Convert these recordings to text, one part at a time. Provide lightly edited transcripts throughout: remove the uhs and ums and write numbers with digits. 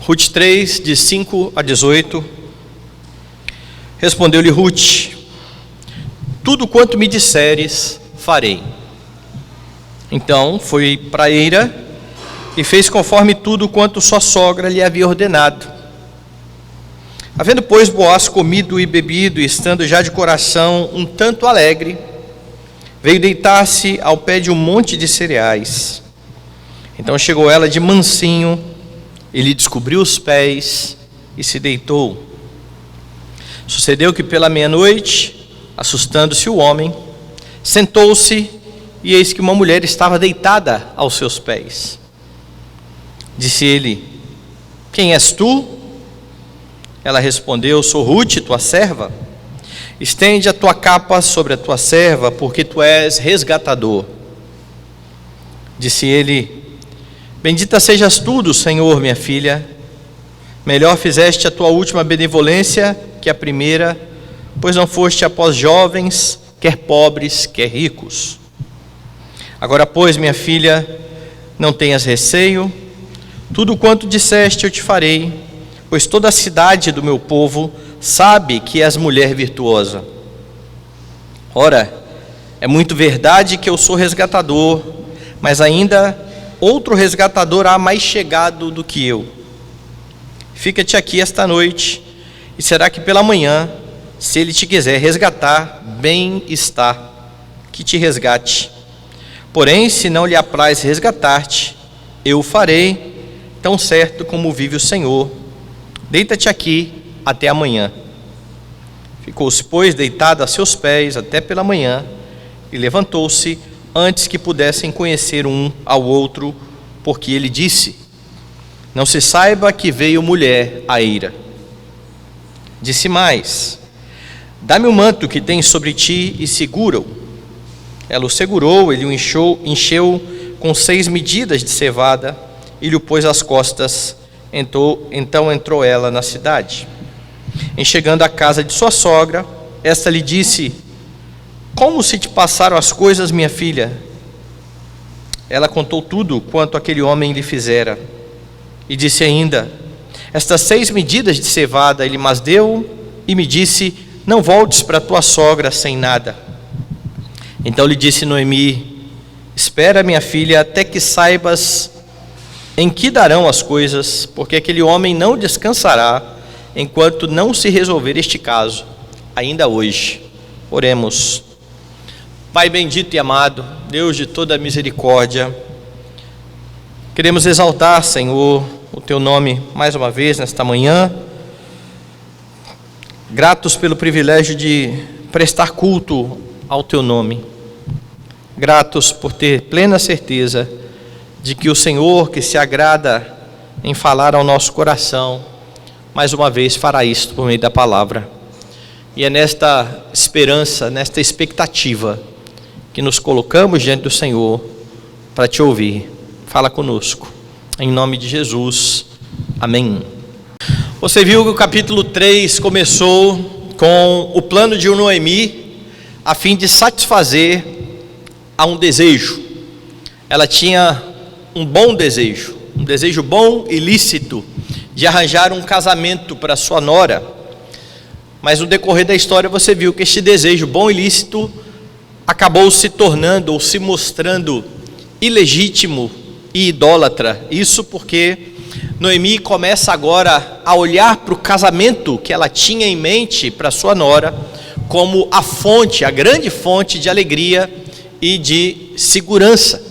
Ruth 3, de 5 a 18. Respondeu-lhe Ruth: tudo quanto me disseres, farei. Então foi para a eira e fez conforme tudo quanto sua sogra lhe havia ordenado. Havendo, pois, Boaz comido e bebido, e estando já de coração um tanto alegre, veio deitar-se ao pé de um monte de cereais. Então chegou ela de mansinho, ele descobriu os pés e se deitou. Sucedeu que pela meia-noite, assustando-se o homem, sentou-se, e eis que uma mulher estava deitada aos seus pés. Disse ele: quem és tu? Ela respondeu: sou Ruth, tua serva. Estende a tua capa sobre a tua serva, porque tu és resgatador. Disse ele: bendita sejas tu do Senhor, minha filha. Melhor fizeste a tua última benevolência que a primeira, pois não foste após jovens, quer pobres, quer ricos. Agora, pois, minha filha, não tenhas receio, tudo quanto disseste eu te farei, pois toda a cidade do meu povo sabe que és mulher virtuosa. Ora, é muito verdade que eu sou resgatador, mas ainda outro resgatador há mais chegado do que eu. Fica-te aqui esta noite, e será que pela manhã, se ele te quiser resgatar, bem está que te resgate. Porém, se não lhe apraz resgatar-te, eu o farei, tão certo como vive o Senhor. Deita-te aqui até amanhã. Ficou-se, pois, deitada a seus pés até pela manhã, e levantou-se antes que pudessem conhecer um ao outro, porque ele disse: não se saiba que veio mulher à eira. Disse mais: dá-me o manto que tens sobre ti e segura-o. Ela o segurou, ele o encheu com 6 medidas de cevada e lhe o pôs às costas. Então entrou ela na cidade. Em chegando à casa de sua sogra, esta lhe disse: como se te passaram as coisas, minha filha? Ela contou tudo quanto aquele homem lhe fizera. E disse ainda: estas 6 medidas de cevada ele mas deu, e me disse: não voltes para tua sogra sem nada. Então lhe disse Noemi: espera, minha filha, até que saibas em que darão as coisas, porque aquele homem não descansará enquanto não se resolver este caso, ainda hoje. Oremos. Pai bendito e amado, Deus de toda misericórdia, queremos exaltar, Senhor, o Teu nome mais uma vez nesta manhã, gratos pelo privilégio de prestar culto ao Teu nome, gratos por ter plena certeza de que o Senhor, que se agrada em falar ao nosso coração, mais uma vez fará isto por meio da palavra. E é nesta esperança, nesta expectativa, que nos colocamos diante do Senhor para Te ouvir. Fala conosco, em nome de Jesus, amém. Você viu que o capítulo 3 começou com o plano de Noemi, a fim de satisfazer a um desejo. Ela tinha um bom desejo, um desejo bom e lícito, de arranjar um casamento para sua nora. Mas no decorrer da história você viu que este desejo bom e lícito acabou se tornando ou se mostrando ilegítimo e idólatra. Isso porque Noemi começa agora a olhar para o casamento que ela tinha em mente para sua nora como a fonte, a grande fonte de alegria e de segurança.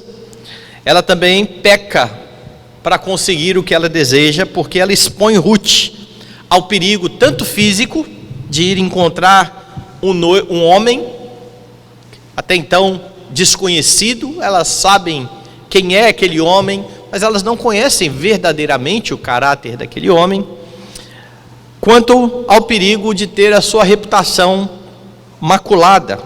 Ela também peca para conseguir o que ela deseja, porque ela expõe Ruth ao perigo tanto físico de ir encontrar um homem até então desconhecido. Elas sabem quem é aquele homem, mas elas não conhecem verdadeiramente o caráter daquele homem, quanto ao perigo de ter a sua reputação maculada.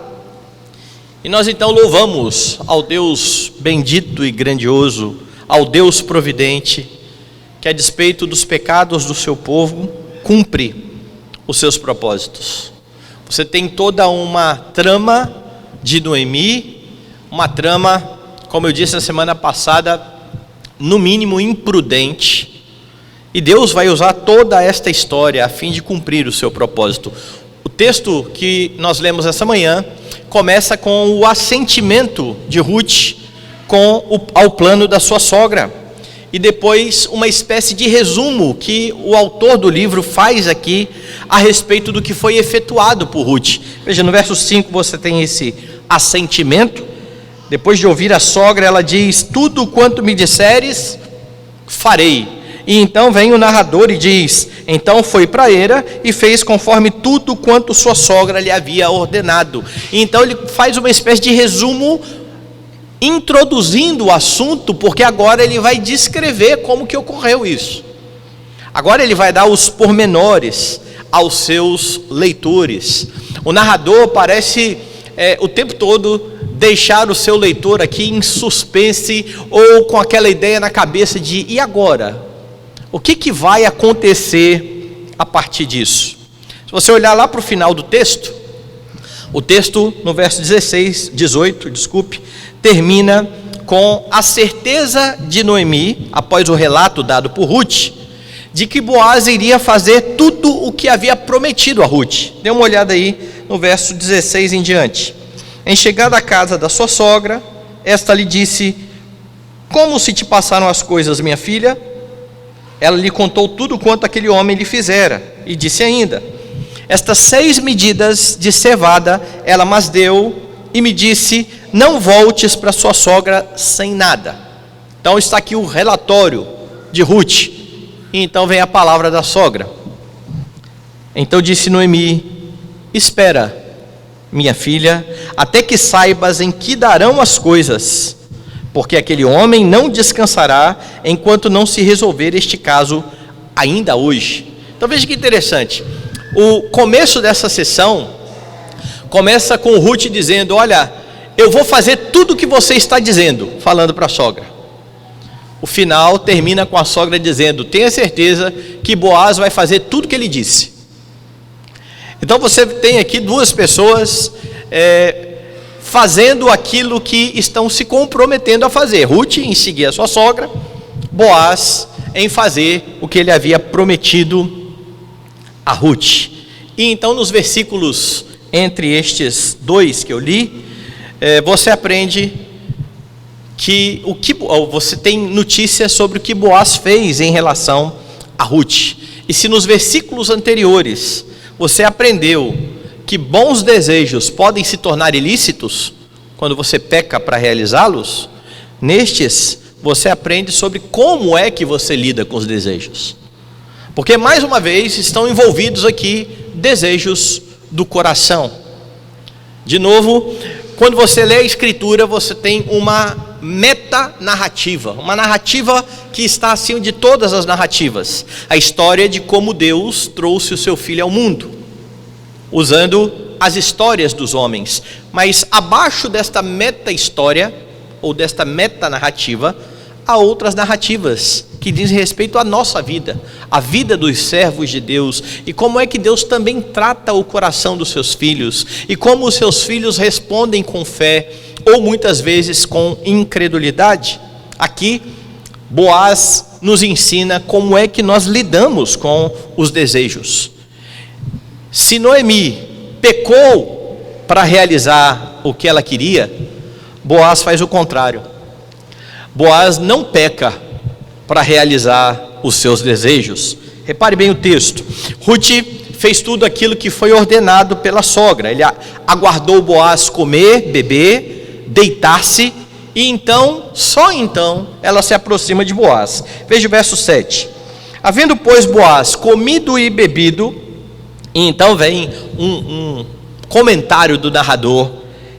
E nós então louvamos ao Deus bendito e grandioso, ao Deus providente, que a despeito dos pecados do seu povo, cumpre os seus propósitos. Você tem toda uma trama de Noemi, uma trama, como eu disse na semana passada, no mínimo imprudente, E Deus vai usar toda esta história a fim de cumprir o seu propósito. O texto que nós lemos essa manhã começa com o assentimento de Ruth ao plano da sua sogra. E depois uma espécie de resumo que o autor do livro faz aqui a respeito do que foi efetuado por Ruth. Veja, no verso 5 você tem esse assentimento. Depois de ouvir a sogra, ela diz: tudo quanto me disseres, farei. E então vem o narrador e diz: então foi para Era e fez conforme tudo quanto sua sogra lhe havia ordenado. E então ele faz uma espécie de resumo, introduzindo o assunto, porque agora ele vai descrever como que ocorreu isso. Agora ele vai dar os pormenores aos seus leitores. O narrador parece o tempo todo deixar o seu leitor aqui em suspense, ou com aquela ideia na cabeça de: e agora? O que vai acontecer a partir disso? Se você olhar lá para o final do texto, o texto no verso 18, termina com a certeza de Noemi, após o relato dado por Ruth, de que Boaz iria fazer tudo o que havia prometido a Ruth. Dê uma olhada aí no verso 16 em diante. Em chegada à casa da sua sogra, esta lhe disse: como se te passaram as coisas, minha filha? Ela lhe contou tudo quanto aquele homem lhe fizera, e disse ainda: estas 6 medidas de cevada ela mas deu, e me disse: não voltes para sua sogra sem nada. Então está aqui o relatório de Ruth, e então vem a palavra da sogra. Então disse Noemi: espera, minha filha, até que saibas em que darão as coisas, porque aquele homem não descansará enquanto não se resolver este caso ainda hoje. Então veja que interessante, o começo dessa sessão começa com Ruth dizendo: olha, eu vou fazer tudo o que você está dizendo, falando para a sogra. O final termina com a sogra dizendo: tenha certeza que Boaz vai fazer tudo o que ele disse. Então você tem aqui 2 pessoas fazendo aquilo que estão se comprometendo a fazer. Ruth em seguir a sua sogra, Boaz em fazer o que ele havia prometido a Ruth. E então nos versículos entre estes 2 que eu li, você aprende que você tem notícias sobre o que Boaz fez em relação a Ruth. E se nos versículos anteriores você aprendeu que bons desejos podem se tornar ilícitos quando você peca para realizá-los, nestes você aprende sobre como é que você lida com os desejos. Porque mais uma vez estão envolvidos aqui desejos do coração. De novo, quando você lê a Escritura, você tem uma metanarrativa, uma narrativa que está acima de todas as narrativas. A história de como Deus trouxe o seu Filho ao mundo, usando as histórias dos homens. Mas abaixo desta meta-história, ou desta metanarrativa, há outras narrativas que dizem respeito à nossa vida, a vida dos servos de Deus, e como é que Deus também trata o coração dos seus filhos, e como os seus filhos respondem com fé, ou muitas vezes com incredulidade. Aqui, Boaz nos ensina como é que nós lidamos com os desejos. Se Noemi pecou para realizar o que ela queria, Boaz faz o contrário. Boaz não peca para realizar os seus desejos. Repare bem o texto. Ruth fez tudo aquilo que foi ordenado pela sogra. Ele aguardou Boaz comer, beber, deitar-se, e então, só então, ela se aproxima de Boaz. Veja o verso 7. Havendo, pois, Boaz comido e bebido, e então vem um comentário do narrador,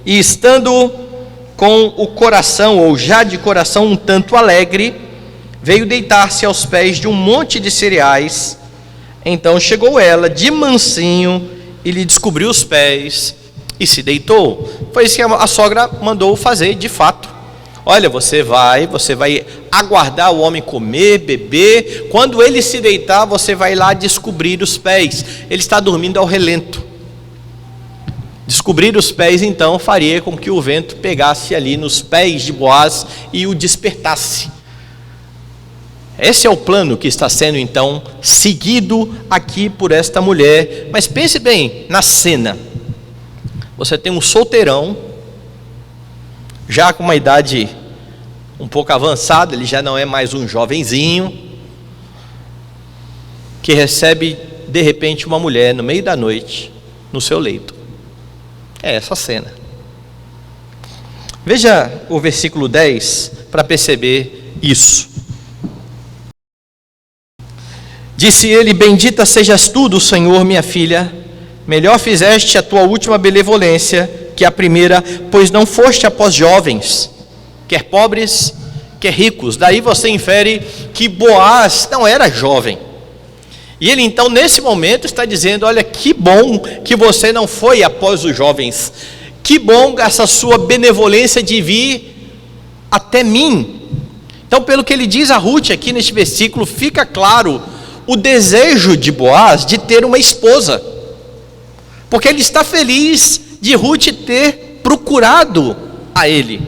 e estando com o coração, ou já de coração um tanto alegre, veio deitar-se aos pés de um monte de cereais. Então chegou ela de mansinho e lhe descobriu os pés e se deitou. Foi isso que a sogra mandou fazer, de fato. Olha, você vai aguardar o homem comer, beber. Quando ele se deitar, você vai lá descobrir os pés. Ele está dormindo ao relento. Descobrir os pés, então, faria com que o vento pegasse ali nos pés de Boaz e o despertasse. Esse é o plano que está sendo então seguido aqui por esta mulher. Mas pense bem na cena. Você tem um solteirão, já com uma idade um pouco avançada, ele já não é mais um jovenzinho, que recebe de repente uma mulher no meio da noite no seu leito. É essa cena. Veja o versículo 10 para perceber isso. Disse ele: bendita sejas tu do Senhor, minha filha, melhor fizeste a tua última benevolência que a primeira, pois não foste após jovens, quer pobres, quer ricos. Daí você infere que Boaz não era jovem. E ele então nesse momento está dizendo: olha, que bom que você não foi após os jovens, que bom essa sua benevolência de vir até mim. Então, pelo que ele diz a Ruth aqui neste versículo, fica claro o desejo de Boaz de ter uma esposa, porque ele está feliz de Ruth ter procurado a ele.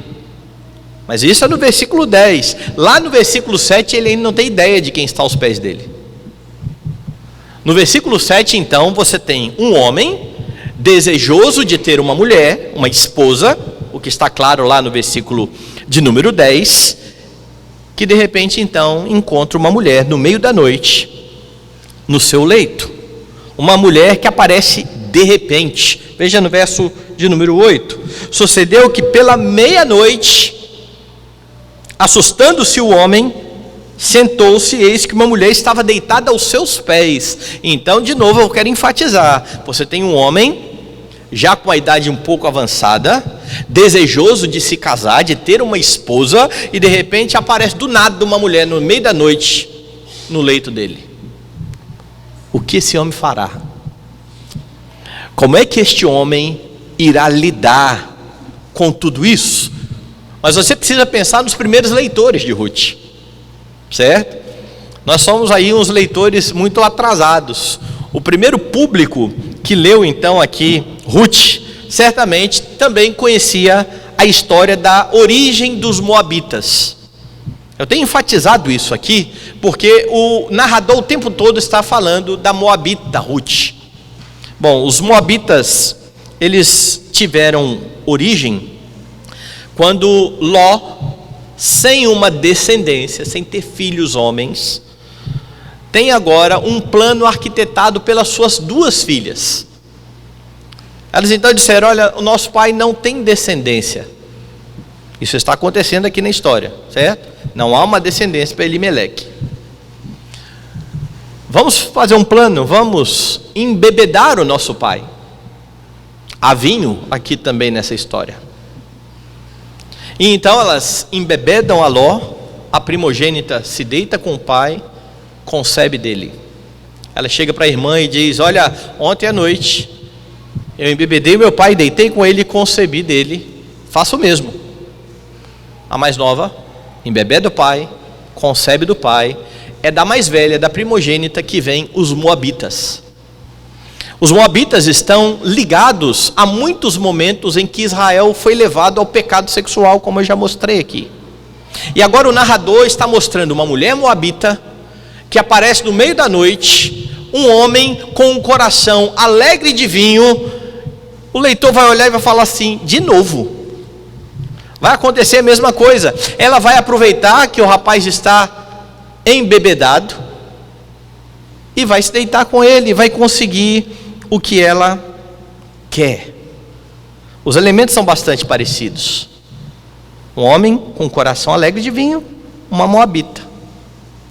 Mas isso é no versículo 10. Lá no versículo 7 ele ainda não tem ideia de quem está aos pés dele. No versículo 7 então você tem um homem desejoso de ter uma mulher, uma esposa, o que está claro lá no versículo de número 10, que de repente então encontra uma mulher no meio da noite no seu leito. Uma mulher que aparece de repente. Veja no verso de número 8. Sucedeu que pela meia-noite, assustando-se o homem, sentou-se, eis que uma mulher estava deitada aos seus pés. Então, de novo, eu quero enfatizar: você tem um homem, já com a idade um pouco avançada, desejoso de se casar, de ter uma esposa, e de repente aparece do nada uma mulher no meio da noite, no leito dele. O que esse homem fará? Como é que este homem irá lidar com tudo isso? Mas você precisa pensar nos primeiros leitores de Ruth, certo? Nós somos aí uns leitores muito atrasados. O primeiro público que leu então aqui Ruth, certamente também conhecia a história da origem dos moabitas. Eu tenho enfatizado isso aqui, porque o narrador o tempo todo está falando da moabita Ruth. Bom, os moabitas, eles tiveram origem quando Ló, sem uma descendência, sem ter filhos homens, tem agora um plano arquitetado pelas suas duas filhas. Elas então disseram: olha, o nosso pai não tem descendência. Isso está acontecendo aqui na história, certo? Não há uma descendência para Elimeleque. Vamos fazer um plano, vamos embebedar o nosso pai. Há vinho aqui também nessa história. E então elas embebedam a Ló, a primogênita se deita com o pai, concebe dele. Ela chega para a irmã e diz: olha, ontem à noite eu embebedei meu pai, deitei com ele e concebi dele, faça o mesmo. A mais nova embebeda o pai, concebe do pai. É da mais velha, da primogênita, que vem os moabitas. Os moabitas estão ligados a muitos momentos em que Israel foi levado ao pecado sexual, como eu já mostrei aqui. E agora o narrador está mostrando uma mulher moabita que aparece no meio da noite, um homem com um coração alegre de vinho. O leitor vai olhar e vai falar assim: de novo. Vai acontecer a mesma coisa. Ela vai aproveitar que o rapaz está embebedado e vai se deitar com ele, vai conseguir o que ela quer. Os elementos são bastante parecidos. Um homem com um coração alegre de vinho, uma moabita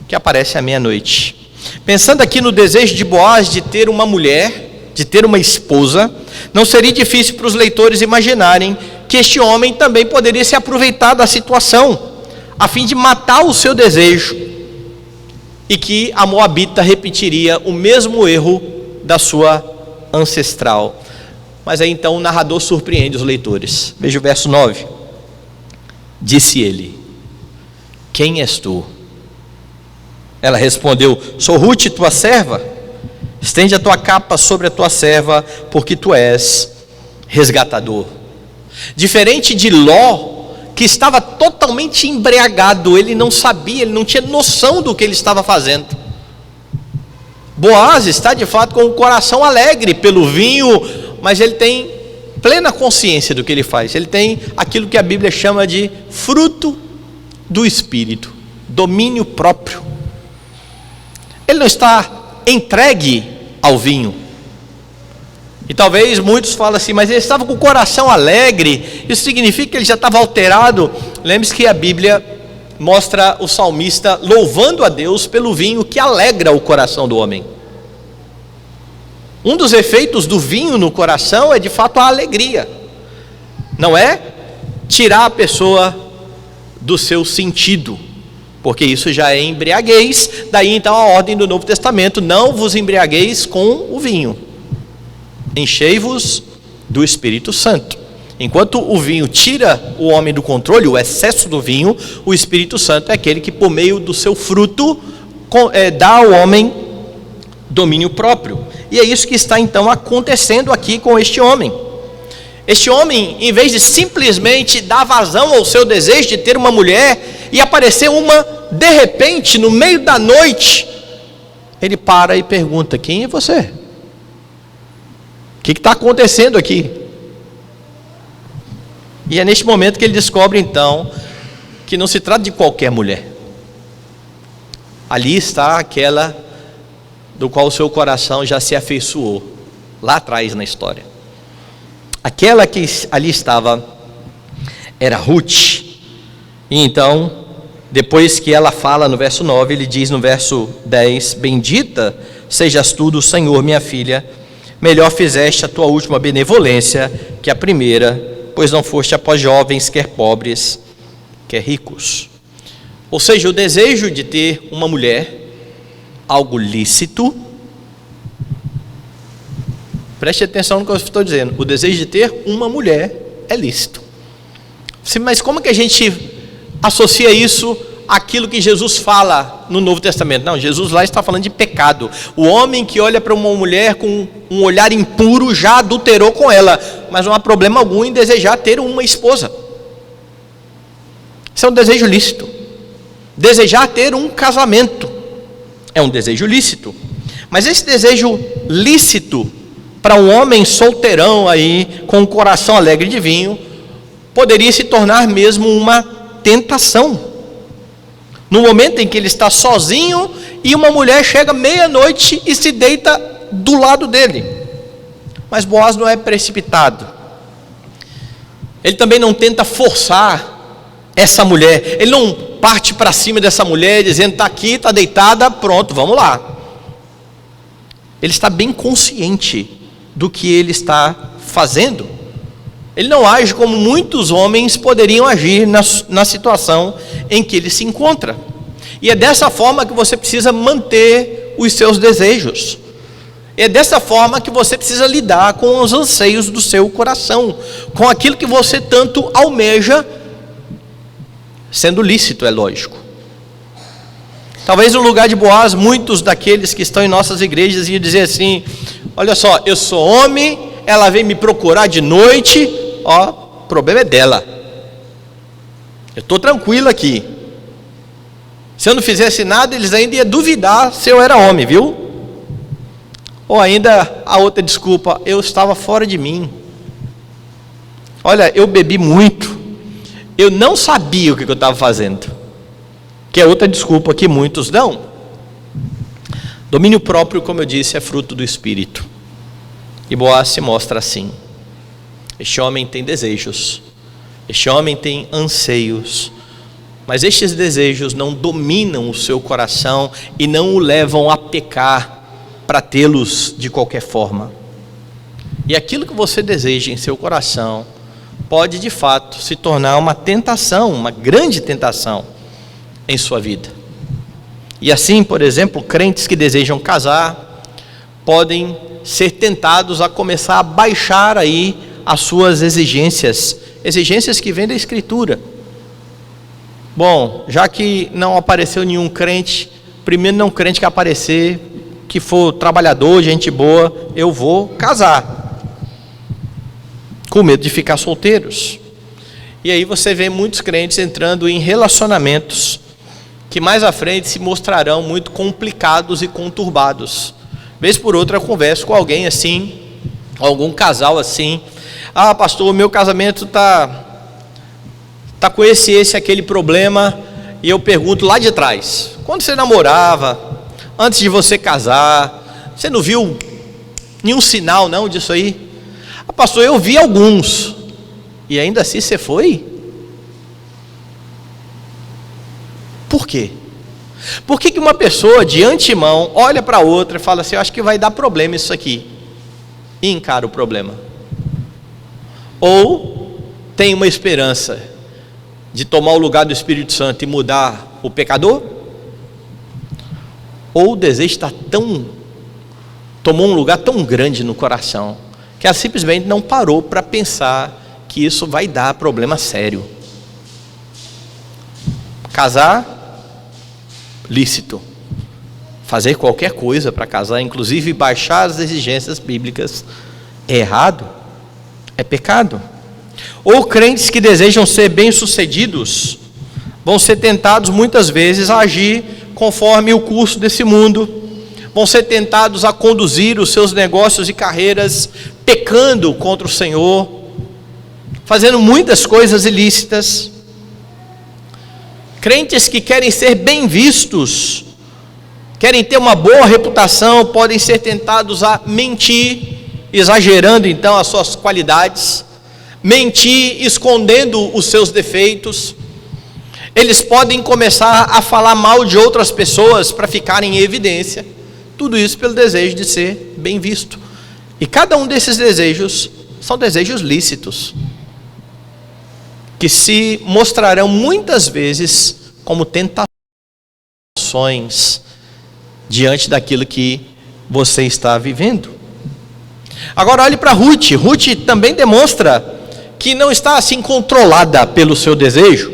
que aparece à meia-noite. Pensando aqui no desejo de Boaz de ter uma mulher, de ter uma esposa, não seria difícil para os leitores imaginarem que este homem também poderia se aproveitar da situação, a fim de matar o seu desejo, e que a moabita repetiria o mesmo erro da sua ancestral. Mas aí então o narrador surpreende os leitores. Veja o verso 9. Disse ele: quem és tu? Ela respondeu: sou Ruth, tua serva. Estende a tua capa sobre a tua serva, porque tu és resgatador. Diferente de Ló, que estava totalmente embriagado, ele não sabia, ele não tinha noção do que ele estava fazendo. Boaz está de fato com o coração alegre pelo vinho, mas ele tem plena consciência do que ele faz. Ele tem aquilo que a Bíblia chama de fruto do Espírito, domínio próprio. Ele não está entregue ao vinho. E talvez muitos falem assim, mas ele estava com o coração alegre, isso significa que ele já estava alterado. Lembre-se que a Bíblia mostra o salmista louvando a Deus pelo vinho que alegra o coração do homem. Um dos efeitos do vinho no coração é de fato a alegria, não é tirar a pessoa do seu sentido, porque isso já é embriaguez. Daí então a ordem do Novo Testamento: não vos embriagueis com o vinho, enchei-vos do Espírito Santo. Enquanto o vinho tira o homem do controle, o excesso do vinho, o Espírito Santo é aquele que, por meio do seu fruto, dá ao homem domínio próprio. E é isso que está então acontecendo aqui com este homem. Este homem, em vez de simplesmente dar vazão ao seu desejo de ter uma mulher, e aparecer uma de repente, no meio da noite, ele para e pergunta: quem é você? O que está acontecendo aqui? E é neste momento que ele descobre então que não se trata de qualquer mulher. Ali está aquela do qual o seu coração já se afeiçoou, lá atrás na história. Aquela que ali estava era Ruth. E então, depois que ela fala no verso 9, ele diz no verso 10: bendita sejas tu do Senhor, minha filha, melhor fizeste a tua última benevolência que a primeira, pois não foste após jovens, quer pobres, quer ricos. Ou seja, o desejo de ter uma mulher, algo lícito. Preste atenção no que eu estou dizendo. O desejo de ter uma mulher é lícito. Mas como que a gente associa isso àquilo que Jesus fala no Novo Testamento? Não, Jesus lá está falando de pecado. O homem que olha para uma mulher com um olhar impuro já adulterou com ela, mas não há problema algum em desejar ter uma esposa. Isso é um desejo lícito. Desejar ter um casamento é um desejo lícito. Mas esse desejo lícito para um homem solteirão aí, com um coração alegre de vinho, poderia se tornar mesmo uma tentação. No momento em que ele está sozinho e uma mulher chega meia-noite e se deita do lado dele. Mas Boaz não é precipitado. Ele também não tenta forçar essa mulher. Ele não parte para cima dessa mulher dizendo: está aqui, está deitada, pronto, vamos lá. Ele está bem consciente do que ele está fazendo. Ele não age como muitos homens poderiam agir na situação em que ele se encontra. E é dessa forma que você precisa manter os seus desejos. É dessa forma que você precisa lidar com os anseios do seu coração, com aquilo que você tanto almeja, sendo lícito, é lógico. Talvez no lugar de Boaz, muitos daqueles que estão em nossas igrejas iam dizer assim: olha só, eu sou homem, ela vem me procurar de noite, ó, o problema é dela. Eu estou tranquilo aqui. Se eu não fizesse nada, eles ainda iam duvidar se eu era homem, viu? Ou ainda a outra desculpa: eu estava fora de mim. Olha, eu bebi muito, eu não sabia o que eu estava fazendo. Que é outra desculpa que muitos dão. Domínio próprio, como eu disse, é fruto do Espírito. E Boaz se mostra assim. Este homem tem desejos, este homem tem anseios, mas estes desejos não dominam o seu coração e não o levam a pecar para tê-los de qualquer forma. E aquilo que você deseja em seu coração pode de fato se tornar uma tentação, uma grande tentação em sua vida. E assim, por exemplo, crentes que desejam casar podem ser tentados a começar a baixar aí as suas exigências que vêm da Escritura. Bom, já que não apareceu nenhum crente, primeiro não crente que aparecer, que for trabalhador, gente boa, eu vou casar, com medo de ficar solteiros. E aí você vê muitos crentes entrando em relacionamentos que mais à frente se mostrarão muito complicados e conturbados. Vez por outra eu converso com alguém assim, algum casal assim: ah, pastor, meu casamento tá com aquele problema. E eu pergunto lá de trás: quando você namorava, antes de você casar, você não viu nenhum sinal não disso aí? Ah, pastor, eu vi alguns. E ainda assim você foi? Por quê? Por que uma pessoa de antemão olha para outra e fala assim: eu acho que vai dar problema isso aqui, e encara o problema? Ou tem uma esperança de tomar o lugar do Espírito Santo e mudar o pecador? Ou o desejo tomou um lugar tão grande no coração, que ela simplesmente não parou para pensar que isso vai dar problema sério. Casar, lícito. Fazer qualquer coisa para casar, inclusive baixar as exigências bíblicas, é errado, é pecado. Ou crentes que desejam ser bem-sucedidos vão ser tentados muitas vezes a agir conforme o curso desse mundo, vão ser tentados a conduzir os seus negócios e carreiras pecando contra o Senhor, fazendo muitas coisas ilícitas. Crentes que querem ser bem vistos, querem ter uma boa reputação, podem ser tentados a mentir, exagerando então as suas qualidades, mentir escondendo os seus defeitos. Eles podem começar a falar mal de outras pessoas para ficarem em evidência, tudo isso pelo desejo de ser bem visto. E cada um desses desejos são desejos lícitos, que se mostrarão muitas vezes como tentações diante daquilo que você está vivendo. Agora olhe para Ruth. Ruth também demonstra que não está assim controlada pelo seu desejo,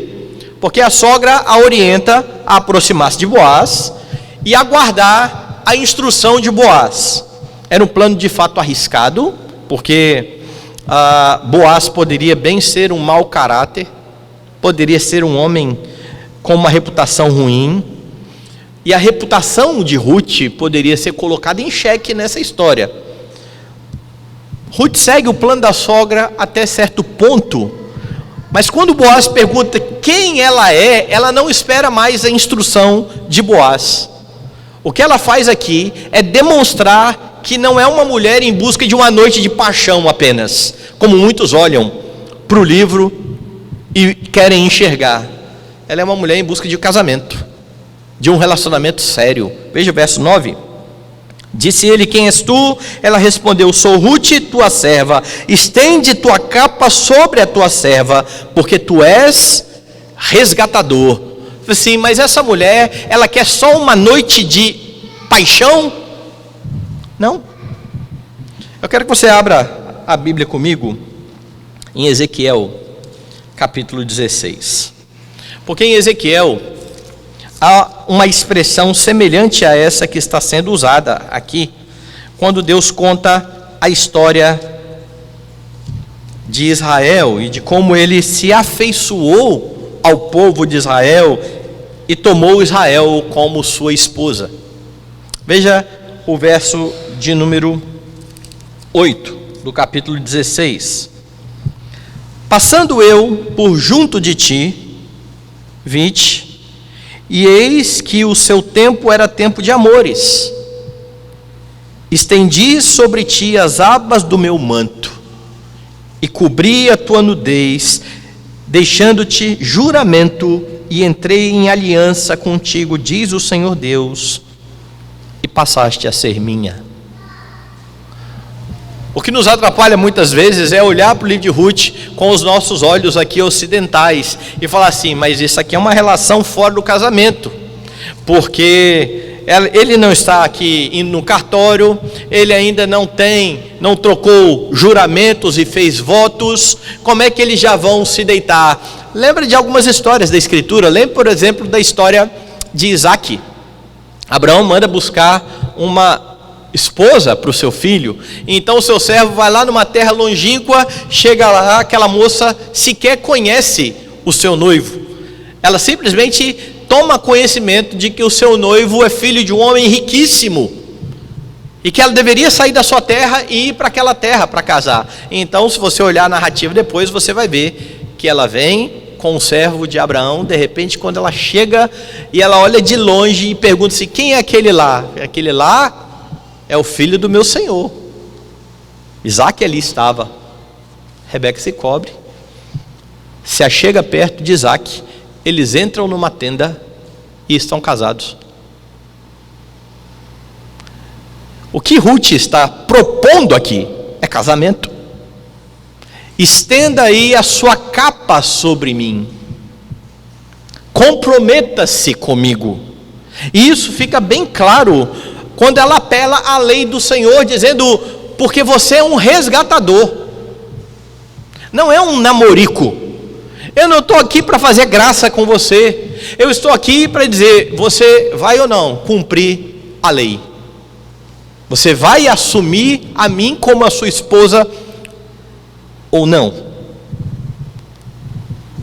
porque a sogra a orienta a aproximar-se de Boaz e aguardar a instrução de Boaz. Era um plano de fato arriscado, porque Boaz poderia bem ser um mau caráter, poderia ser um homem com uma reputação ruim, e a reputação de Ruth poderia ser colocada em xeque nessa história. Ruth segue o plano da sogra até certo ponto, mas quando Boaz pergunta quem ela é, ela não espera mais a instrução de Boaz. O que ela faz aqui é demonstrar que não é uma mulher em busca de uma noite de paixão apenas, como muitos olham para o livro e querem enxergar. Ela é uma mulher em busca de casamento, de um relacionamento sério. Veja o verso 9. Disse ele: quem és tu? Ela respondeu: sou Ruth, tua serva. Estende tua capa sobre a tua serva, porque tu és resgatador. Assim, mas essa mulher, ela quer só uma noite de paixão? Não. Eu quero que você abra a Bíblia comigo em Ezequiel, capítulo 16. Porque em Ezequiel há uma expressão semelhante a essa que está sendo usada aqui, quando Deus conta a história de Israel e de como ele se afeiçoou ao povo de Israel e tomou Israel como sua esposa. Veja o verso de número 8 do capítulo 16. Passando eu por junto de ti, vi-te, e eis que o seu tempo era tempo de amores. Estendi sobre ti as abas do meu manto, e cobri a tua nudez, deixando-te juramento, e entrei em aliança contigo, diz o Senhor Deus, e passaste a ser minha. O que nos atrapalha muitas vezes é olhar para o livro de Ruth com os nossos olhos aqui ocidentais e falar assim: mas isso aqui é uma relação fora do casamento, porque ele não está aqui indo no cartório, ele ainda não trocou juramentos e fez votos, como é que eles já vão se deitar? Lembra de algumas histórias da Escritura. Lembra, por exemplo, da história de Isaac. Abraão manda buscar uma esposa para o seu filho. Então o seu servo vai lá numa terra longínqua, chega lá, aquela moça sequer conhece o seu noivo. Ela simplesmente toma conhecimento de que o seu noivo é filho de um homem riquíssimo e que ela deveria sair da sua terra e ir para aquela terra para casar. Então, se você olhar a narrativa depois, você vai ver que ela vem com o servo de Abraão. De repente, quando ela chega e ela olha de longe e pergunta-se: quem é aquele lá? Aquele lá é o filho do meu senhor. Isaac ali estava. Rebeca se cobre, se achega perto de Isaac, eles entram numa tenda e estão casados. O que Ruth está propondo aqui é casamento. Estenda aí a sua capa sobre mim, comprometa-se comigo. E isso fica bem claro quando ela apela à lei do Senhor, dizendo: porque você é um resgatador, não é um namorico. Eu não estou aqui para fazer graça com você, eu estou aqui para dizer: você vai ou não cumprir a lei? Você vai assumir a mim como a sua esposa ou não?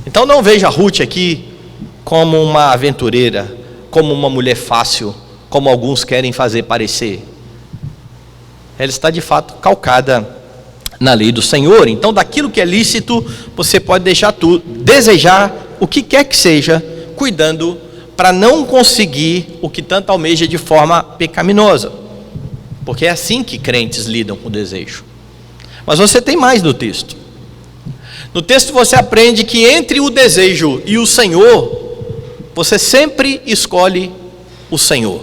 Então não veja Ruth aqui como uma aventureira, como uma mulher fácil, como alguns querem fazer parecer. Ela está de fato calcada na lei do Senhor. Então, daquilo que é lícito, você pode deixar tudo, desejar o que quer que seja, cuidando para não conseguir o que tanto almeja de forma pecaminosa, porque é assim que crentes lidam com o desejo. Mas você tem mais no texto. No texto você aprende que entre o desejo e o Senhor, você sempre escolhe o Senhor.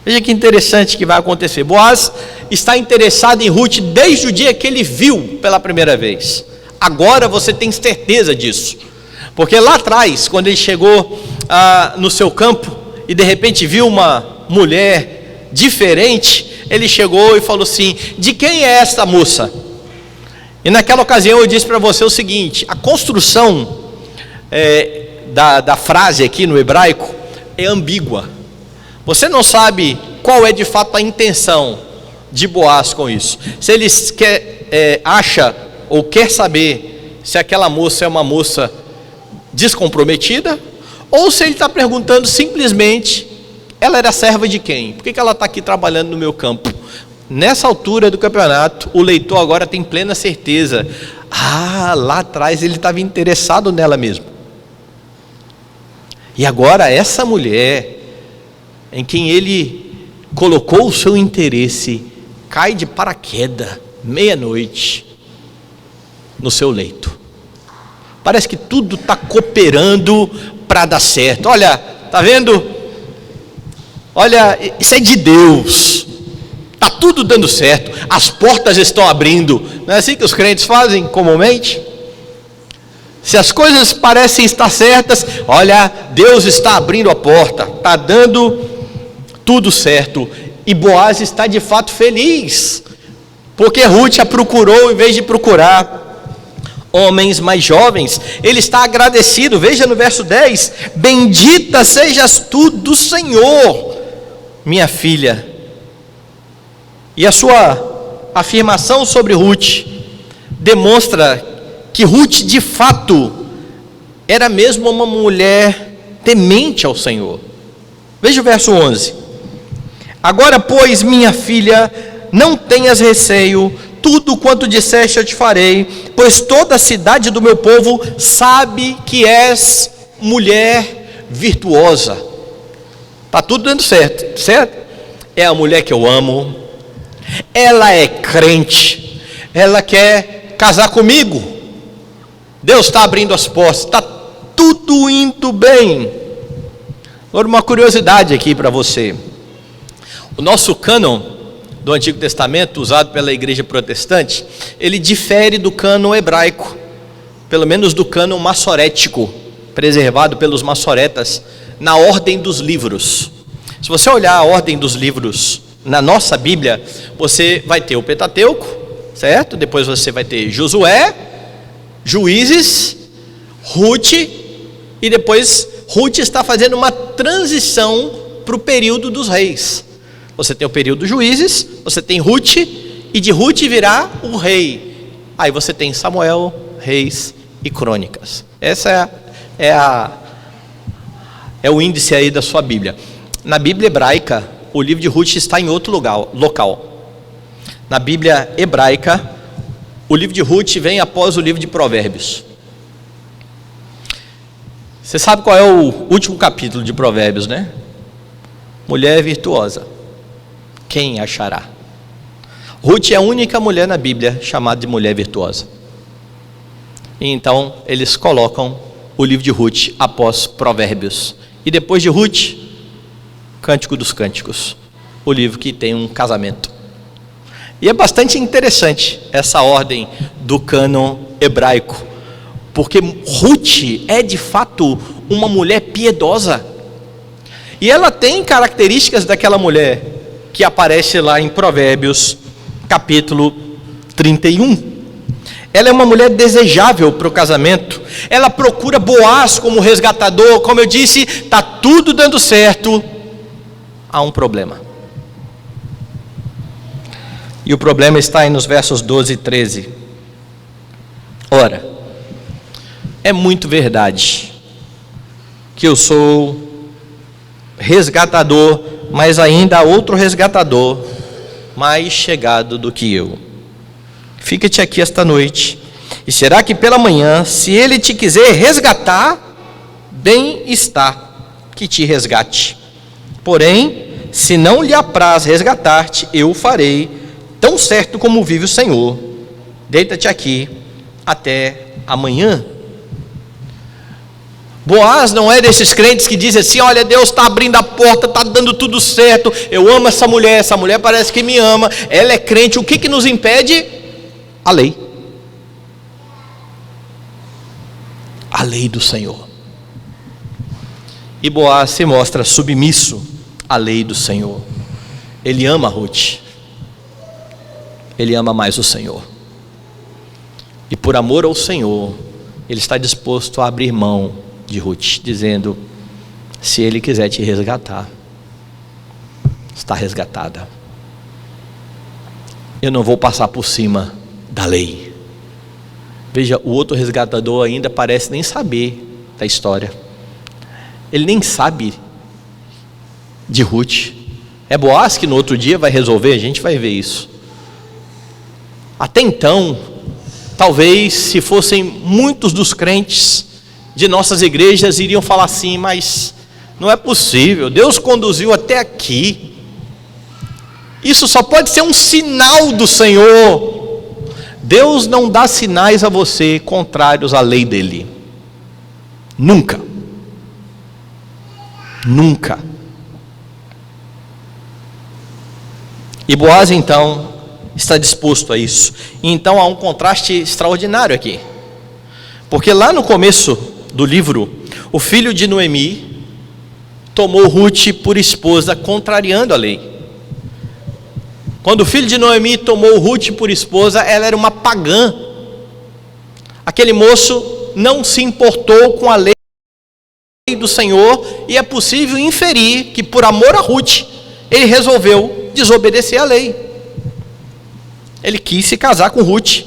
Veja que interessante que vai acontecer. Boaz está interessado em Ruth desde o dia que ele viu pela primeira vez. Agora você tem certeza disso, porque lá atrás, quando ele chegou no seu campo e de repente viu uma mulher diferente, ele chegou e falou assim: de quem é esta moça? E naquela ocasião eu disse para você o seguinte: a construção da frase aqui no hebraico é ambígua. Você não sabe qual é de fato a intenção de Boaz com isso. Se ele acha ou quer saber se aquela moça é uma moça descomprometida, ou se ele está perguntando simplesmente: ela era serva de quem? Por que ela está aqui trabalhando no meu campo? Nessa altura do campeonato, o leitor agora tem plena certeza: lá atrás ele estava interessado nela mesmo. E agora essa mulher em quem ele colocou o seu interesse cai de paraquedas, meia-noite, no seu leito. Parece que tudo está cooperando para dar certo. Olha, está vendo? Olha, isso é de Deus. Está tudo dando certo, as portas estão abrindo. Não é assim que os crentes fazem comumente? Se as coisas parecem estar certas, olha, Deus está abrindo a porta, está dando tudo certo. E Boaz está de fato feliz, porque Ruth a procurou em vez de procurar homens mais jovens. Ele está agradecido. Veja no verso 10: bendita sejas tu do Senhor, minha filha. E a sua afirmação sobre Ruth demonstra que Ruth de fato era mesmo uma mulher temente ao Senhor. Veja o verso 11: agora, pois, minha filha, não tenhas receio, tudo quanto disseste eu te farei, pois toda a cidade do meu povo sabe que és mulher virtuosa. Está tudo dando certo, certo? É a mulher que eu amo, ela é crente, ela quer casar comigo, Deus está abrindo as portas, está tudo indo bem. Agora uma curiosidade aqui para você: o nosso cânon do Antigo Testamento, usado pela igreja protestante, ele difere do cânon hebraico, pelo menos do cânon massorético, preservado pelos massoretas, na ordem dos livros. Se você olhar a ordem dos livros na nossa Bíblia, você vai ter o Pentateuco, certo? Depois você vai ter Josué, Juízes, Ruth, e depois Ruth está fazendo uma transição para o período dos reis. Você tem o período dos juízes, você tem Ruth, e de Ruth virá o rei. Aí você tem Samuel, Reis e Crônicas. Essa é o índice aí da sua Bíblia. Na Bíblia hebraica, o livro de Ruth está em outro local. Na Bíblia hebraica, o livro de Ruth vem após o livro de Provérbios. Você sabe qual é o último capítulo de Provérbios, né? Mulher virtuosa, quem achará? Ruth é a única mulher na Bíblia chamada de mulher virtuosa. E então eles colocam o livro de Ruth após Provérbios. E depois de Ruth, Cântico dos Cânticos, o livro que tem um casamento. E é bastante interessante essa ordem do cânon hebraico, porque Ruth é de fato uma mulher piedosa. E ela tem características daquela mulher que aparece lá em Provérbios, capítulo 31. Ela é uma mulher desejável para o casamento. Ela procura Boaz como resgatador. Como eu disse, está tudo dando certo. Há um problema. E o problema está aí nos versos 12 e 13. Ora, é muito verdade que eu sou resgatador, mas ainda há outro resgatador mais chegado do que eu. Fica-te aqui esta noite, e será que pela manhã, se ele te quiser resgatar, bem está que te resgate. Porém, se não lhe apraz resgatar-te, eu o farei, tão certo como vive o Senhor. Deita-te aqui até amanhã. Boaz não é desses crentes que dizem assim: olha, Deus está abrindo a porta, está dando tudo certo, eu amo essa mulher parece que me ama, ela é crente. O que nos impede? A lei. A lei do Senhor. E Boaz se mostra submisso à lei do Senhor. Ele ama Ruth. Ele ama mais o Senhor. E por amor ao Senhor, ele está disposto a abrir mão de Ruth, dizendo: se ele quiser te resgatar, está resgatada. Eu não vou passar por cima da lei. Veja, o outro resgatador ainda parece nem saber da história. Ele nem sabe de Ruth. É Boaz que no outro dia vai resolver, a gente vai ver isso. Até então, talvez se fossem muitos dos crentes de nossas igrejas, iriam falar assim: mas não é possível, Deus conduziu até aqui, isso só pode ser um sinal do Senhor. Deus não dá sinais a você contrários à lei dele, nunca, nunca. E Boaz então está disposto a isso. E então há um contraste extraordinário aqui, porque lá no começo do livro, o filho de Noemi tomou Ruth por esposa, contrariando a lei. Quando o filho de Noemi tomou Ruth por esposa, ela era uma pagã. Aquele moço não se importou com a lei do Senhor, e é possível inferir que por amor a Ruth, ele resolveu desobedecer a lei. Ele quis se casar com Ruth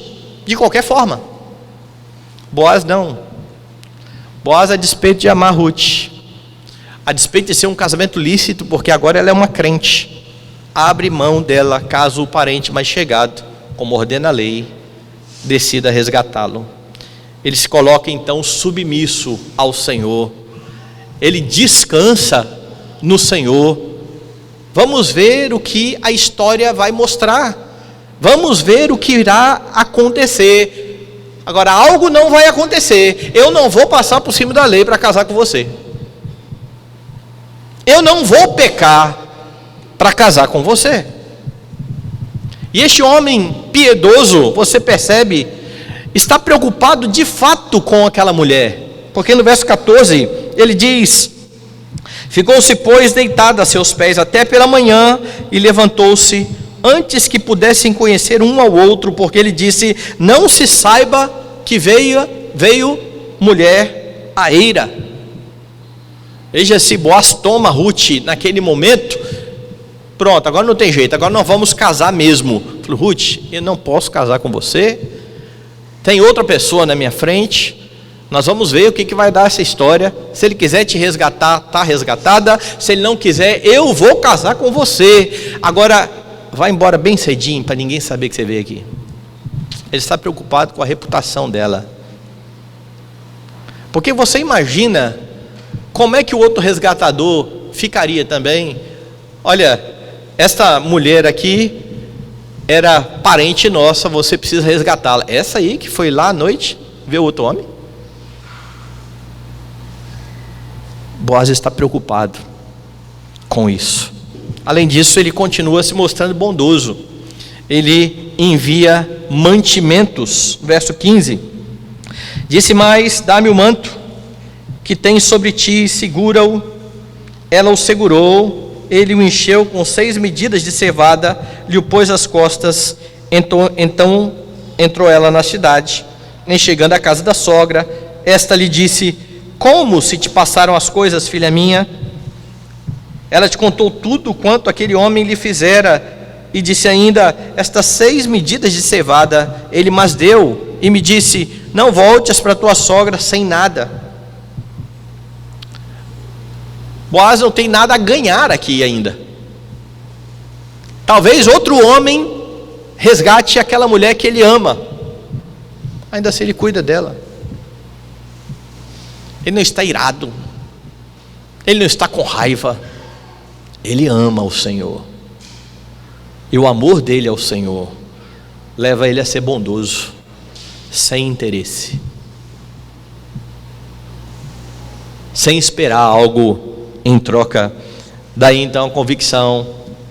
de qualquer forma. Boaz não. Boaz, a despeito de amar Ruth, a despeito de ser um casamento lícito, porque agora ela é uma crente, abre mão dela caso o parente mais chegado, como ordena a lei, decida resgatá-lo. Ele se coloca então submisso ao Senhor, ele descansa no Senhor. Vamos ver o que a história vai mostrar, vamos ver o que irá acontecer. Agora, algo não vai acontecer. Eu não vou passar por cima da lei para casar com você. Eu não vou pecar para casar com você. E este homem piedoso, você percebe, está preocupado de fato com aquela mulher. Porque no verso 14, ele diz: ficou-se, pois, deitada a seus pés até pela manhã, e levantou-se, antes que pudessem conhecer um ao outro, porque ele disse: não se saiba que veio mulher à eira. Veja, se Boaz toma Ruth naquele momento, Pronto, agora não tem jeito, agora nós vamos casar mesmo. Falei, Ruth, eu não posso casar com você, tem outra pessoa na minha frente, nós vamos ver o que vai dar essa história. Se ele quiser te resgatar, está resgatada. Se ele não quiser, eu vou casar com você. Agora, vai embora bem cedinho, para ninguém saber que você veio aqui. Ele está preocupado com a reputação dela. Porque você imagina como é que o outro resgatador ficaria também. Olha, esta mulher aqui era parente nossa, você precisa resgatá-la. Essa aí que foi lá à noite ver outro homem. Boaz está preocupado com isso. Além disso, ele continua se mostrando bondoso. Ele envia mantimentos. Verso 15. Disse mais, dá-me o manto que tens sobre ti, segura-o. Ela o segurou, ele o encheu com 6 medidas de cevada, lhe o pôs às costas. Então entrou ela na cidade, nem chegando à casa da sogra. Esta lhe disse, como se te passaram as coisas, filha minha? Ela te contou tudo quanto aquele homem lhe fizera, e disse ainda, estas 6 medidas de cevada ele mas deu, e me disse, não voltes para tua sogra sem nada. Boaz não tem nada a ganhar aqui ainda. Talvez outro homem resgate aquela mulher que ele ama, ainda assim ele cuida dela. Ele não está irado, ele não está com raiva, ele ama o Senhor, e o amor dele ao Senhor leva ele a ser bondoso, sem interesse, sem esperar algo em troca. Daí então a convicção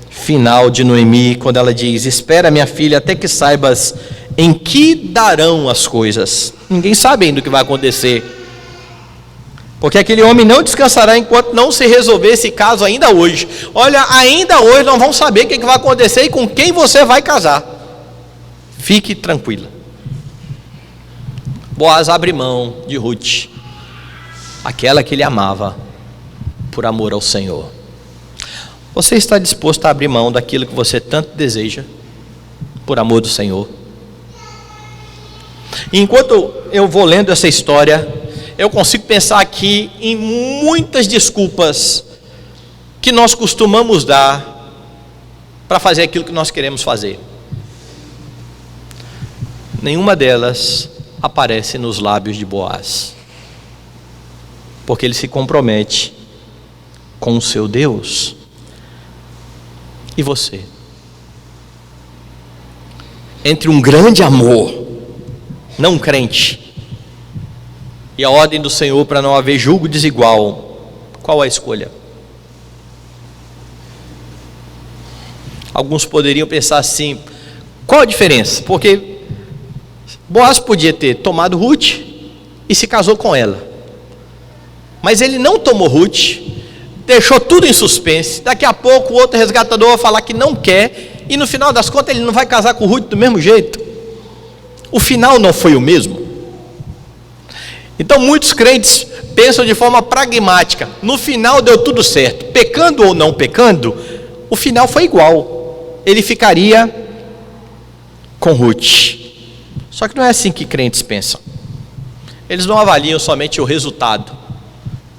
final de Noemi, quando ela diz, espera minha filha, até que saibas em que darão as coisas. Ninguém sabe ainda o que vai acontecer, porque aquele homem não descansará enquanto não se resolver esse caso ainda hoje. Olha, ainda hoje não vão saber o que vai acontecer e com quem você vai casar. Fique tranquila. Boaz abre mão de Ruth, aquela que ele amava, por amor ao Senhor. Você está disposto a abrir mão daquilo que você tanto deseja, por amor do Senhor? E enquanto eu vou lendo essa história, eu consigo pensar aqui em muitas desculpas que nós costumamos dar para fazer aquilo que nós queremos fazer. Nenhuma delas aparece nos lábios de Boaz, porque ele se compromete com o seu Deus. E você? Entre um grande amor não crente e a ordem do Senhor para não haver julgo desigual, qual a escolha? Alguns poderiam pensar assim, qual a diferença? Porque Boaz podia ter tomado Ruth e se casou com ela, mas ele não tomou Ruth, deixou tudo em suspense. Daqui a pouco o outro resgatador vai falar que não quer, e no final das contas ele não vai casar com Ruth do mesmo jeito. O final não foi o mesmo. Então muitos crentes pensam de forma pragmática, no final deu tudo certo, pecando ou não pecando, o final foi igual, ele ficaria com Ruth. Só que não é assim que crentes pensam. Eles não avaliam somente o resultado,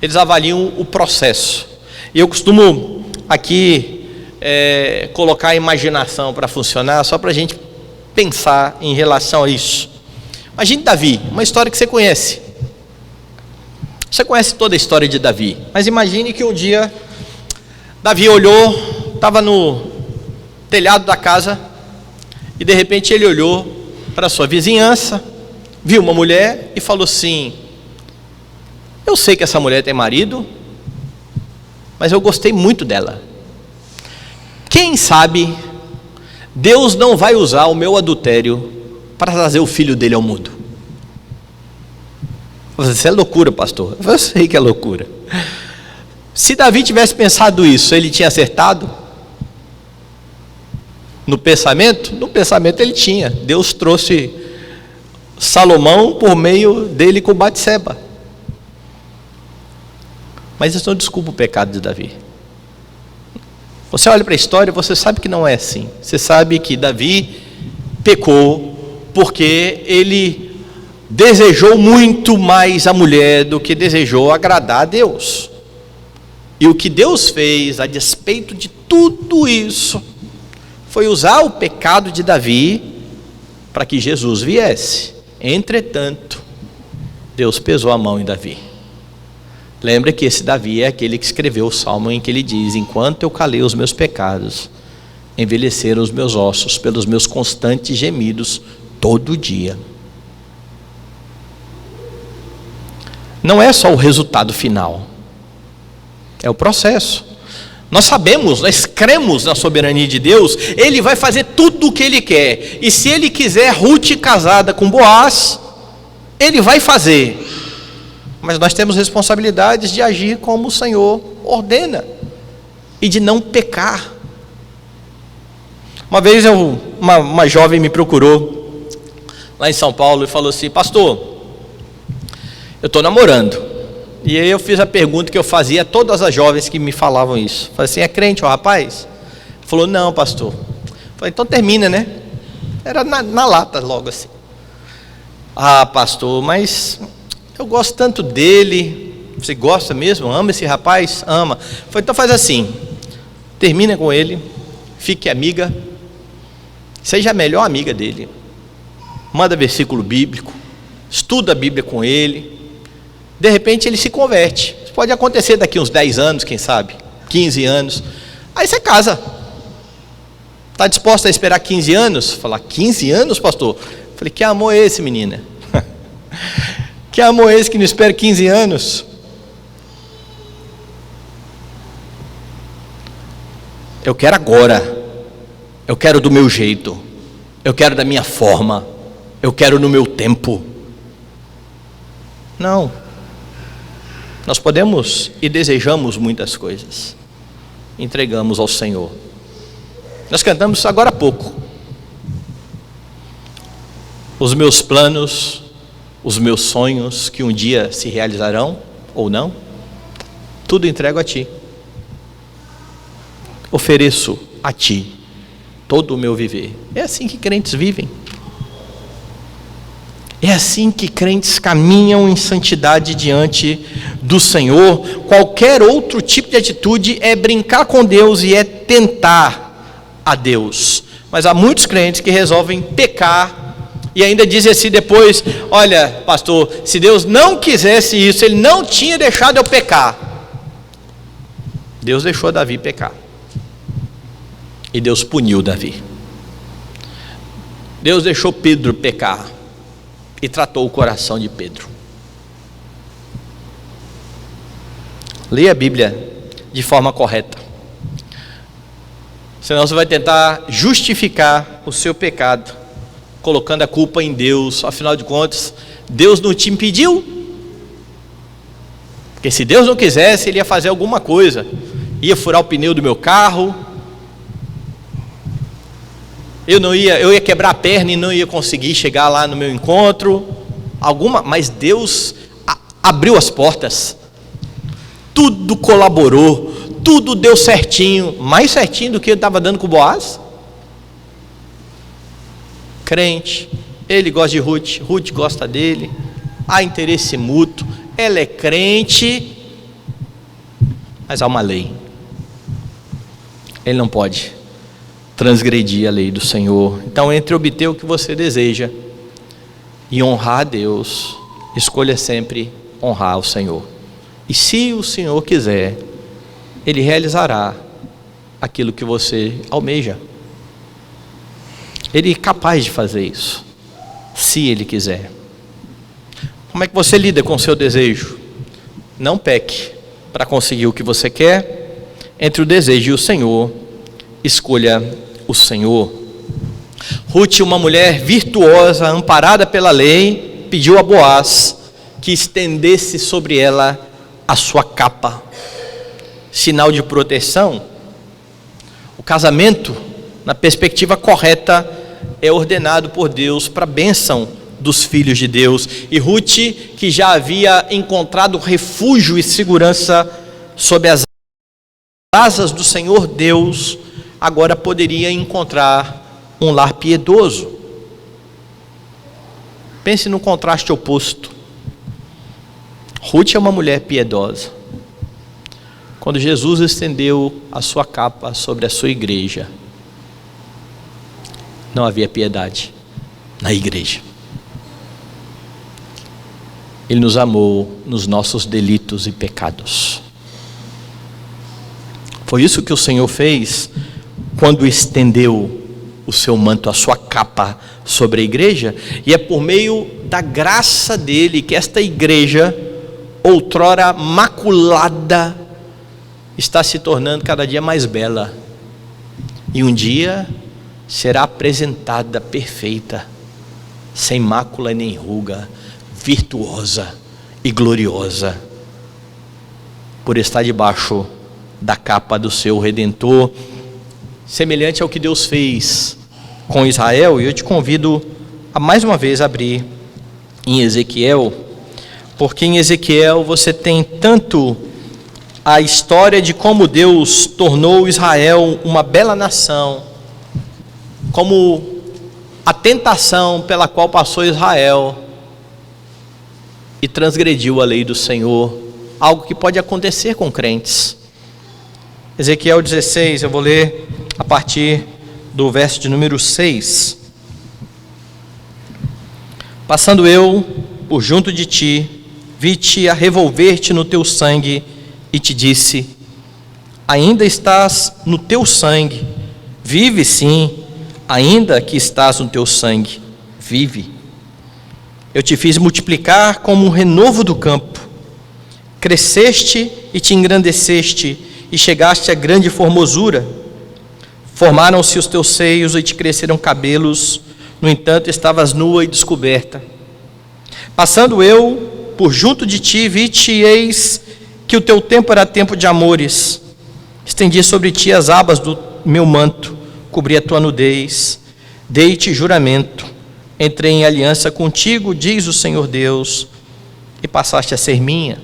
eles avaliam o processo. E eu costumo aqui colocar a imaginação para funcionar, só para a gente pensar em relação a isso. Imagine Davi, uma história que você conhece. Você conhece toda a história de Davi, mas imagine que um dia Davi olhou, estava no telhado da casa, e de repente ele olhou para a sua vizinhança, viu uma mulher e falou assim, eu sei que essa mulher tem marido, mas eu gostei muito dela. Quem sabe Deus não vai usar o meu adultério para trazer o filho dele ao mundo? Isso é loucura, pastor. Eu sei que é loucura. Se Davi tivesse pensado isso, ele tinha acertado? No pensamento? No pensamento ele tinha. Deus trouxe Salomão por meio dele com Batseba. Mas isso não desculpa o pecado de Davi. Você olha para a história, você sabe que não é assim. Você sabe que Davi pecou porque ele desejou muito mais a mulher do que desejou agradar a Deus. E o que Deus fez, a despeito de tudo isso, foi usar o pecado de Davi para que Jesus viesse. Entretanto, Deus pesou a mão em Davi. Lembra que esse Davi é aquele que escreveu o salmo em que ele diz: enquanto eu calei os meus pecados, envelheceram os meus ossos pelos meus constantes gemidos todo dia. Não é só o resultado final, é o processo. Nós sabemos, nós cremos na soberania de Deus. Ele vai fazer tudo o que Ele quer. E se Ele quiser Ruth casada com Boaz, Ele vai fazer. Mas nós temos responsabilidades de agir como o Senhor ordena e de não pecar. Uma vez uma jovem me procurou lá em São Paulo e falou assim: pastor, eu estou namorando. E aí eu fiz a pergunta que eu fazia a todas as jovens que me falavam isso. Falei assim: é crente o rapaz? Falou: não, pastor. Falei: então termina, né? Era na lata logo assim. Ah, pastor, mas eu gosto tanto dele. Você gosta mesmo? Ama esse rapaz? Ama. Falei: então faz assim, termina com ele, fique amiga, seja a melhor amiga dele, manda versículo bíblico, estuda a Bíblia com ele. De repente ele se converte. Isso pode acontecer daqui uns 10 anos, quem sabe, 15 anos. Aí você casa. Está disposto a esperar 15 anos? Falar: 15 anos, pastor? Falei: que amor é esse, menina? Que amor é esse que não espera 15 anos? Eu quero agora. Eu quero do meu jeito. Eu quero da minha forma. Eu quero no meu tempo. Não. Nós podemos e desejamos muitas coisas. Entregamos ao Senhor. Nós cantamos isso agora há pouco. Os meus planos, os meus sonhos que um dia se realizarão ou não, tudo entrego a Ti. Ofereço a Ti todo o meu viver. É assim que crentes vivem. É assim que crentes caminham em santidade diante do Senhor. Qualquer outro tipo de atitude é brincar com Deus e é tentar a Deus. Mas há muitos crentes que resolvem pecar e ainda dizem assim depois: olha, pastor, se Deus não quisesse isso, Ele não tinha deixado eu pecar. Deus deixou Davi pecar. E Deus puniu Davi. Deus deixou Pedro pecar e tratou o coração de Pedro. Leia a Bíblia de forma correta. Senão você vai tentar justificar o seu pecado, colocando a culpa em Deus. Afinal de contas, Deus não te impediu. Porque se Deus não quisesse, Ele ia fazer alguma coisa. Ia furar o pneu do meu carro. Eu ia quebrar a perna e não ia conseguir chegar lá no meu encontro. Mas Deus abriu as portas. Tudo colaborou, tudo deu certinho, mais certinho do que ele estava dando com o Boaz. Crente, ele gosta de Ruth, Ruth gosta dele, há interesse mútuo, ela é crente, mas há uma lei. Ele não pode transgredir a lei do Senhor. Então, entre obter o que você deseja e honrar a Deus, escolha sempre honrar o Senhor. E se o Senhor quiser, Ele realizará aquilo que você almeja. Ele é capaz de fazer isso, se Ele quiser. Como é que você lida com o seu desejo? Não peque para conseguir o que você quer. Entre o desejo e o Senhor, escolha o Senhor. Ruth, uma mulher virtuosa, amparada pela lei, pediu a Boaz que estendesse sobre ela a sua capa, sinal de proteção. O casamento, na perspectiva correta, é ordenado por Deus para a bênção dos filhos de Deus. E Ruth, que já havia encontrado refúgio e segurança sob as asas do Senhor Deus, agora poderia encontrar um lar piedoso. Pense no contraste oposto. Ruth é uma mulher piedosa. Quando Jesus estendeu a sua capa sobre a sua igreja, não havia piedade na igreja. Ele nos amou nos nossos delitos e pecados. Foi isso que o Senhor fez quando estendeu o seu manto, a sua capa sobre a igreja, e é por meio da graça dele que esta igreja, outrora maculada, está se tornando cada dia mais bela, e um dia será apresentada perfeita, sem mácula nem ruga, virtuosa e gloriosa, por estar debaixo da capa do seu Redentor, semelhante ao que Deus fez com Israel. E eu te convido a mais uma vez abrir em Ezequiel, porque em Ezequiel você tem tanto a história de como Deus tornou Israel uma bela nação, como a tentação pela qual passou Israel e transgrediu a lei do Senhor, algo que pode acontecer com crentes. Ezequiel 16, eu vou ler a partir do verso de número 6. Passando eu por junto de ti, vi-te a revolver-te no teu sangue, e te disse: ainda estás no teu sangue, vive sim, ainda que estás no teu sangue, vive. Eu te fiz multiplicar como um renovo do campo, cresceste e te engrandeceste, e chegaste a grande formosura. Formaram-se os teus seios e te cresceram cabelos, no entanto estavas nua e descoberta. Passando eu por junto de ti, vi-te, e eis que o teu tempo era tempo de amores. Estendi sobre ti as abas do meu manto, cobri a tua nudez, dei-te juramento, entrei em aliança contigo, diz o Senhor Deus, e passaste a ser minha.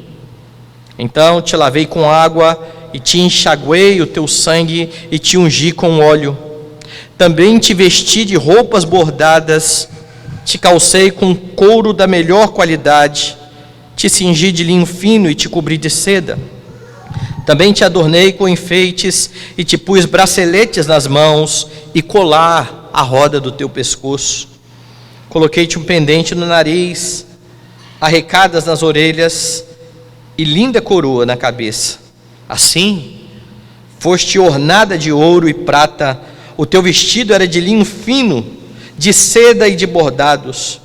Então te lavei com água, e te enxaguei o teu sangue, e te ungi com óleo. Também te vesti de roupas bordadas, te calcei com couro da melhor qualidade, te cingi de linho fino e te cobri de seda. Também te adornei com enfeites, e te pus braceletes nas mãos, e colar à roda do teu pescoço. Coloquei-te um pendente no nariz, arrecadas nas orelhas, e linda coroa na cabeça. Assim, foste ornada de ouro e prata, o teu vestido era de linho fino, de seda e de bordados.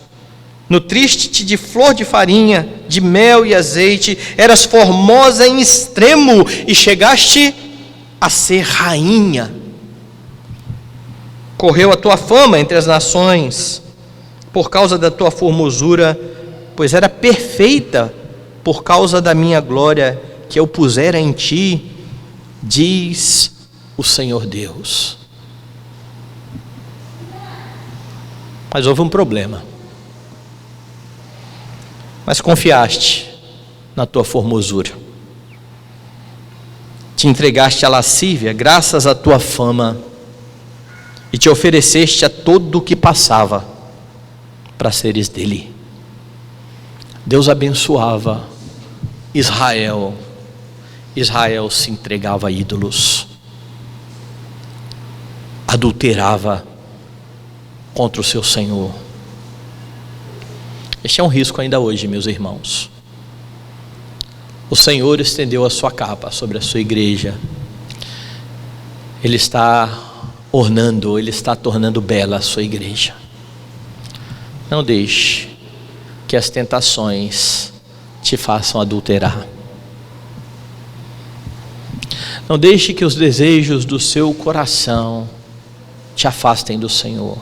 Nutriste-te de flor de farinha, de mel e azeite, eras formosa em extremo, e chegaste a ser rainha. Correu a tua fama entre as nações, por causa da tua formosura, pois era perfeita, por causa da minha glória, que eu pusera em ti, diz o Senhor Deus. Mas houve um problema. Mas confiaste na tua formosura, te entregaste à lascívia, graças à tua fama, e te ofereceste a todo o que passava, para seres dele. Deus abençoava Israel, Israel se entregava a ídolos, adulterava contra o seu Senhor. Este é um risco ainda hoje, meus irmãos. O Senhor estendeu a sua capa sobre a sua igreja. Ele está ornando, Ele está tornando bela a sua igreja. Não deixe que as tentações te façam adulterar. Não deixe que os desejos do seu coração te afastem do Senhor.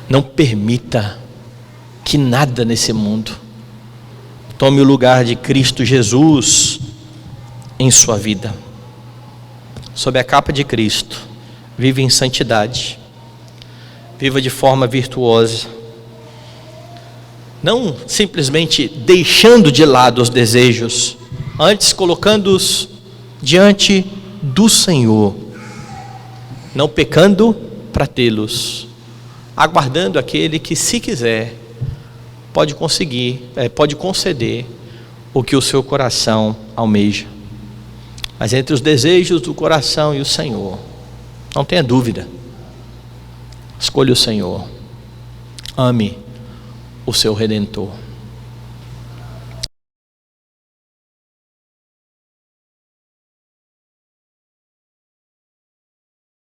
Não permita que nada nesse mundo tome o lugar de Cristo Jesus em sua vida. Sob a capa de Cristo, viva em santidade, viva de forma virtuosa, não simplesmente deixando de lado os desejos, antes colocando-os diante do Senhor, não pecando para tê-los, aguardando aquele que, se quiser, pode conceder o que o seu coração almeja. Mas entre os desejos do coração e o Senhor, não tenha dúvida, escolha o Senhor, ame o seu Redentor.